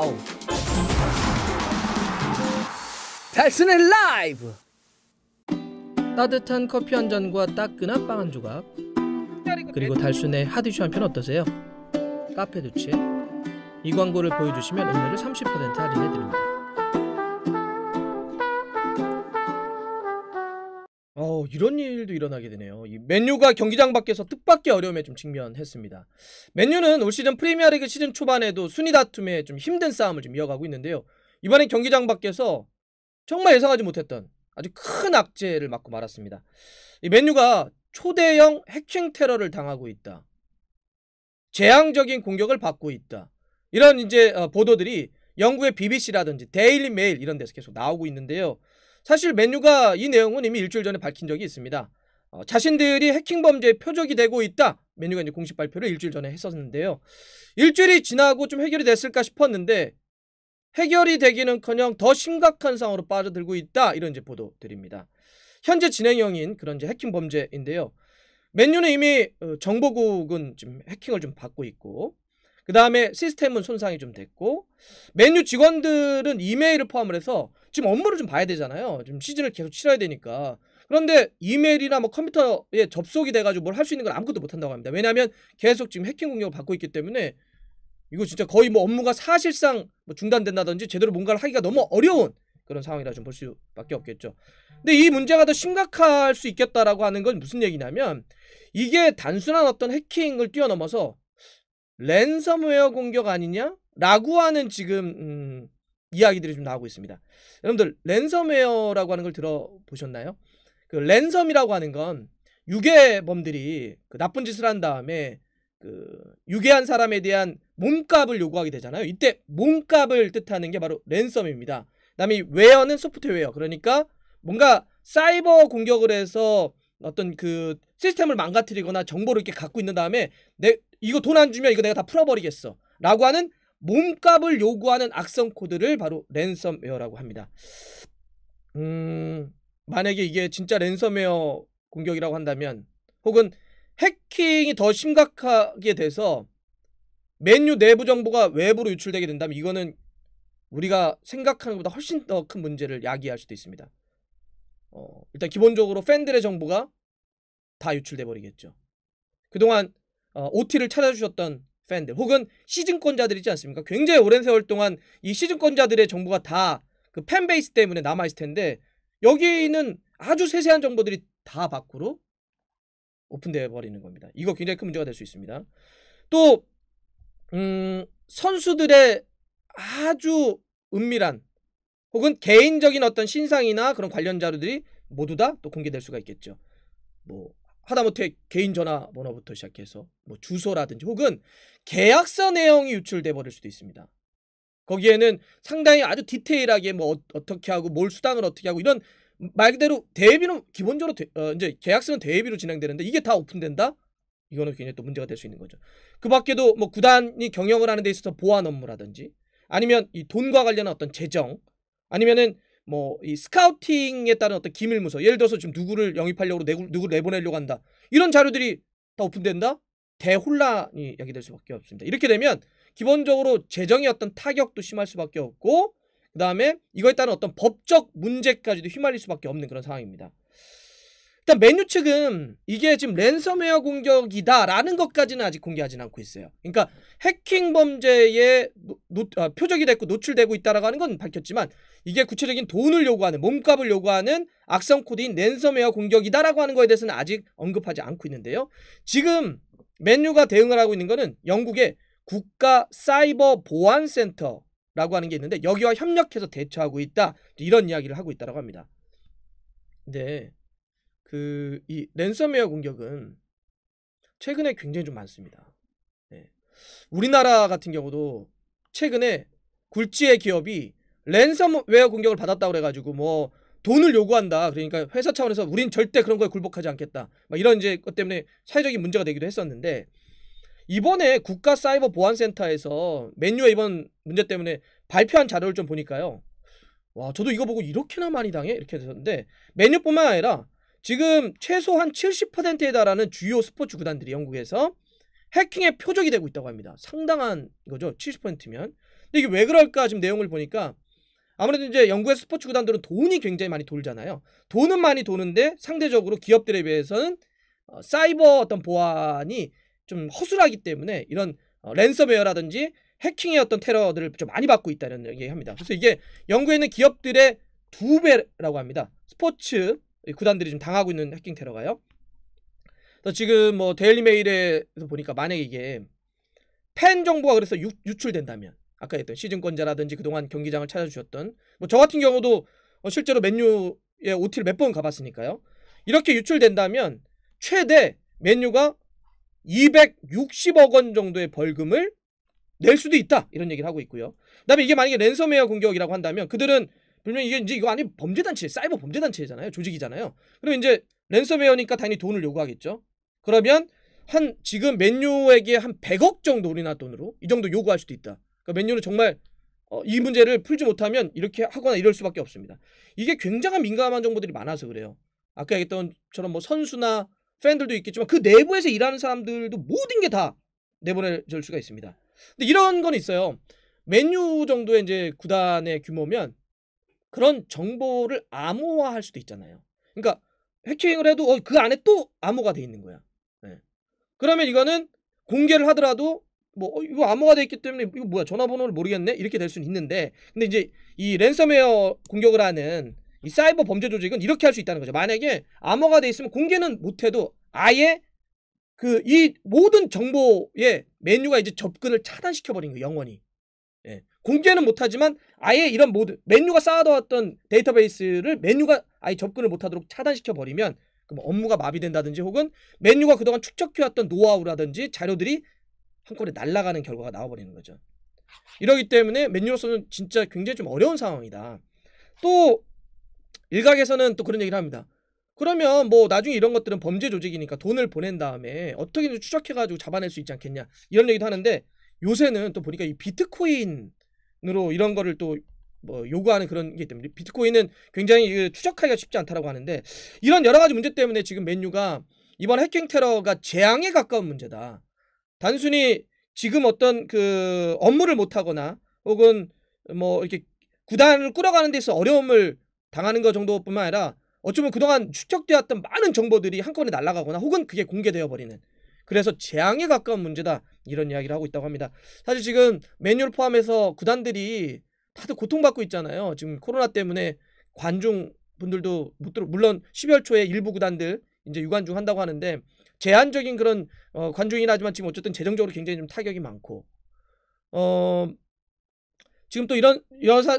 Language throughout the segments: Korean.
와우! 달순의 라이브! 따뜻한 커피 한 잔과 따끈한 빵 한 조각, 그리고 달순의 핫이슈 한 편 어떠세요? 카페두치에 이 광고를 보여주시면 음료를 30% 할인해드립니다. 이런 일도 일어나게 되네요. 이 맨유가 경기장 밖에서 뜻밖의 어려움에 좀 직면했습니다. 맨유는 올 시즌 프리미어리그 시즌 초반에도 순위 다툼에 좀 힘든 싸움을 좀 이어가고 있는데요. 이번엔 경기장 밖에서 정말 예상하지 못했던 아주 큰 악재를 맞고 말았습니다. 이 맨유가 초대형 해킹 테러를 당하고 있다. 재앙적인 공격을 받고 있다. 이런 이제 보도들이 영국의 BBC라든지 데일리 메일 이런 데서 계속 나오고 있는데요. 사실 맨유가 이 내용은 이미 일주일 전에 밝힌 적이 있습니다. 자신들이 해킹 범죄의 표적이 되고 있다. 맨유가 이제 공식 발표를 일주일 전에 했었는데요. 일주일이 지나고 좀 해결이 됐을까 싶었는데 해결이 되기는커녕 더 심각한 상황으로 빠져들고 있다. 이런 이제 보도들입니다. 현재 진행형인 그런 이제 해킹 범죄인데요. 맨유는 이미 정보국은 지금 해킹을 좀 받고 있고, 그 다음에 시스템은 손상이 좀 됐고, 맨유 직원들은 이메일을 포함을 해서 지금 업무를 좀 봐야 되잖아요. 지금 시즌을 계속 치러야 되니까. 그런데 이메일이나 뭐 컴퓨터에 접속이 돼가지고 뭘 할 수 있는 건 아무것도 못한다고 합니다. 왜냐하면 계속 지금 해킹 공격을 받고 있기 때문에 이거 진짜 거의 뭐 업무가 사실상 뭐 중단된다든지 제대로 뭔가를 하기가 너무 어려운 그런 상황이라 좀 볼 수밖에 없겠죠. 근데 이 문제가 더 심각할 수 있겠다라고 하는 건 무슨 얘기냐면, 이게 단순한 어떤 해킹을 뛰어넘어서 랜섬웨어 공격 아니냐? 라고 하는 지금 이야기들이 좀 나오고 있습니다. 여러분들 랜섬웨어라고 하는 걸 들어보셨나요? 그 랜섬이라고 하는 건 유괴범들이 그 나쁜 짓을 한 다음에 그 유괴한 사람에 대한 몸값을 요구하게 되잖아요. 이때 몸값을 뜻하는 게 바로 랜섬입니다. 그다음에 웨어는 소프트웨어, 그러니까 뭔가 사이버 공격을 해서 어떤 그 시스템을 망가뜨리거나 정보를 이렇게 갖고 있는 다음에 이거 돈 안 주면 이거 내가 다 풀어버리겠어 라고 하는 몸값을 요구하는 악성 코드를 바로 랜섬웨어라고 합니다. 만약에 이게 진짜 랜섬웨어 공격이라고 한다면, 혹은 해킹이 더 심각하게 돼서 맨유 내부 정보가 외부로 유출되게 된다면 이거는 우리가 생각하는 것보다 훨씬 더 큰 문제를 야기할 수도 있습니다. 일단 기본적으로 팬들의 정보가 다 유출돼 버리겠죠. 그동안 OT를 찾아주셨던 팬들 혹은 시즌권자들 있지 않습니까? 굉장히 오랜 세월 동안 이 시즌권자들의 정보가 다 그 팬베이스 때문에 남아있을 텐데, 여기는 아주 세세한 정보들이 다 밖으로 오픈되어 버리는 겁니다. 이거 굉장히 큰 문제가 될 수 있습니다. 또 선수들의 아주 은밀한 혹은 개인적인 어떤 신상이나 그런 관련 자료들이 모두 다 또 공개될 수가 있겠죠. 뭐 하다못해 개인 전화번호부터 시작해서 뭐 주소라든지 혹은 계약서 내용이 유출돼 버릴 수도 있습니다. 거기에는 상당히 아주 디테일하게 뭐 어떻게 하고 뭘 수당을 어떻게 하고 이런 말 그대로 대회비는 기본적으로 이제 계약서는 대회비로 진행되는데 이게 다 오픈된다? 이거는 굉장히 또 문제가 될 수 있는 거죠. 그 밖에도 뭐 구단이 경영을 하는 데 있어서 보안 업무라든지, 아니면 이 돈과 관련한 어떤 재정, 아니면은 뭐 이 스카우팅에 따른 어떤 기밀 문서, 예를 들어서 지금 누구를 영입하려고 누구를 내보내려고 한다, 이런 자료들이 다 오픈된다? 대혼란이 야기될 수밖에 없습니다. 이렇게 되면 기본적으로 재정의 어떤 타격도 심할 수밖에 없고, 그 다음에 이거에 따른 어떤 법적 문제까지도 휘말릴 수밖에 없는 그런 상황입니다. 일단 맨유 측은 이게 지금 랜섬웨어 공격이다 라는 것까지는 아직 공개하지는 않고 있어요. 그러니까 해킹 범죄에 표적이 됐고 노출되고 있다라고 하는 건 밝혔지만, 이게 구체적인 돈을 요구하는, 몸값을 요구하는 악성 코드인 랜섬웨어 공격이다라고 하는 거에 대해서는 아직 언급하지 않고 있는데요. 지금 맨유가 대응을 하고 있는 거는 영국의 국가 사이버 보안센터라고 하는 게 있는데, 여기와 협력해서 대처하고 있다, 이런 이야기를 하고 있다고 합니다. 근데 이 랜섬웨어 공격은 최근에 굉장히 좀 많습니다. 네. 우리나라 같은 경우도 최근에 굴지의 기업이 랜섬웨어 공격을 받았다고 그래가지고 뭐 돈을 요구한다, 그러니까 회사 차원에서 우린 절대 그런 거에 굴복하지 않겠다, 막 이런 이제 것 때문에 사회적인 문제가 되기도 했었는데, 이번에 국가사이버보안센터에서 맨유의 이번 문제 때문에 발표한 자료를 좀 보니까요, 와, 저도 이거 보고 이렇게나 많이 당해? 이렇게 됐었는데, 맨유뿐만 아니라 지금 최소한 70%에 달하는 주요 스포츠 구단들이 영국에서 해킹의 표적이 되고 있다고 합니다. 상당한 거죠. 70%면. 근데 이게 왜 그럴까 지금 내용을 보니까 아무래도 이제 영국의 스포츠 구단들은 돈이 굉장히 많이 돌잖아요. 돈은 많이 도는데 상대적으로 기업들에 비해서는 사이버 어떤 보안이 좀 허술하기 때문에 이런 랜섬웨어라든지 해킹의 어떤 테러들을 좀 많이 받고 있다는 얘기합니다. 그래서 이게 영국에 있는 기업들의 2배라고 합니다. 스포츠 구단들이 좀 당하고 있는 해킹 테러가요. 그래서 지금 뭐 데일리메일에서 보니까 만약에 이게 팬 정보가 그래서 유출된다면 아까 했던 시즌권자라든지 그동안 경기장을 찾아주셨던 뭐 저 같은 경우도 실제로 맨유의 OT를 몇 번 가봤으니까요. 이렇게 유출된다면 최대 맨유가 260억 원 정도의 벌금을 낼 수도 있다 이런 얘기를 하고 있고요. 그다음에 이게 만약에 랜섬웨어 공격이라고 한다면 그들은 분명히 이게 이제 이거 아니 범죄단체 사이버 범죄단체잖아요. 조직이잖아요. 그럼 이제 랜섬웨어니까 당연히 돈을 요구하겠죠. 그러면 한 지금 맨유에게 한 100억 정도 우리나라 돈으로 이 정도 요구할 수도 있다. 그러니까 맨유는 정말 이 문제를 풀지 못하면 이렇게 하거나 이럴 수밖에 없습니다. 이게 굉장한 민감한 정보들이 많아서 그래요. 아까 얘기했던 처럼 뭐 선수나 팬들도 있겠지만 그 내부에서 일하는 사람들도 모든 게 다 내보내줄 수가 있습니다. 근데 이런 건 있어요. 맨유 정도의 이제 구단의 규모면 그런 정보를 암호화할 수도 있잖아요. 그러니까 해킹을 해도 그 안에 또 암호가 돼 있는 거야. 네. 그러면 이거는 공개를 하더라도 뭐 이거 암호가 돼 있기 때문에 이거 뭐야 전화번호를 모르겠네 이렇게 될 수는 있는데 근데 이제 이 랜섬웨어 공격을 하는 이 사이버 범죄 조직은 이렇게 할 수 있다는 거죠. 만약에 암호가 돼 있으면 공개는 못해도 아예 그 이 모든 정보에 맨유가 이제 접근을 차단시켜 버린 거예요. 영원히. 예. 공개는 못하지만 아예 이런 모든 맨유가 쌓아뒀던 데이터베이스를 맨유가 아예 접근을 못하도록 차단시켜 버리면 그럼 업무가 마비된다든지 혹은 맨유가 그동안 축적해왔던 노하우라든지 자료들이 한꺼번에 날아가는 결과가 나와버리는 거죠. 이러기 때문에 맨유로서는 진짜 굉장히 좀 어려운 상황이다. 또 일각에서는 또 그런 얘기를 합니다. 그러면 뭐 나중에 이런 것들은 범죄 조직이니까 돈을 보낸 다음에 어떻게든 추적해가지고 잡아낼 수 있지 않겠냐 이런 얘기도 하는데 요새는 또 보니까 이 비트코인으로 이런 거를 또 뭐 요구하는 그런 게 때문에 비트코인은 굉장히 추적하기가 쉽지 않다라고 하는데 이런 여러 가지 문제 때문에 지금 맨유가 이번 해킹 테러가 재앙에 가까운 문제다. 단순히 지금 어떤 그 업무를 못하거나 혹은 뭐 이렇게 구단을 끌어가는 데서 어려움을 당하는 것 정도뿐만 아니라 어쩌면 그동안 축적되었던 많은 정보들이 한꺼번에 날아가거나 혹은 그게 공개되어 버리는 그래서 재앙에 가까운 문제다 이런 이야기를 하고 있다고 합니다. 사실 지금 맨유를 포함해서 구단들이 다들 고통받고 있잖아요. 지금 코로나 때문에 관중 분들도 못 들어 물론 12월 초에 일부 구단들 이제 유관중 한다고 하는데 제한적인 그런 관중이긴 하지만 지금 어쨌든 재정적으로 굉장히 좀 타격이 많고 지금 또 이런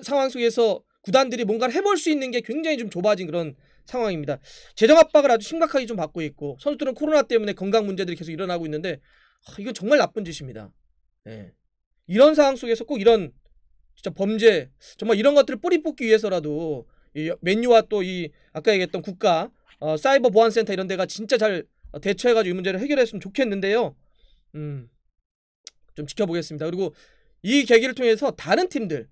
상황 속에서 구단들이 뭔가를 해볼 수 있는 게 굉장히 좀 좁아진 그런 상황입니다. 재정 압박을 아주 심각하게 좀 받고 있고 선수들은 코로나 때문에 건강 문제들이 계속 일어나고 있는데 이건 정말 나쁜 짓입니다. 네. 이런 상황 속에서 꼭 이런 진짜 범죄 정말 이런 것들을 뿌리 뽑기 위해서라도 이 맨유와 또 이 아까 얘기했던 국가 사이버 보안센터 이런 데가 진짜 잘 대처해가지고 이 문제를 해결했으면 좋겠는데요. 좀 지켜보겠습니다. 그리고 이 계기를 통해서 다른 팀들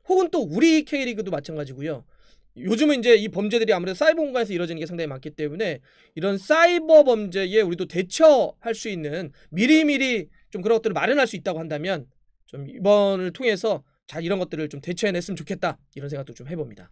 혹은 또 우리 K리그도 마찬가지고요. 요즘은 이제 이 범죄들이 아무래도 사이버 공간에서 이루어지는 게 상당히 많기 때문에 이런 사이버 범죄에 우리도 대처할 수 있는 미리미리 좀 그런 것들을 마련할 수 있다고 한다면 좀 이번을 통해서 잘 이런 것들을 좀 대처해냈으면 좋겠다 이런 생각도 좀 해봅니다.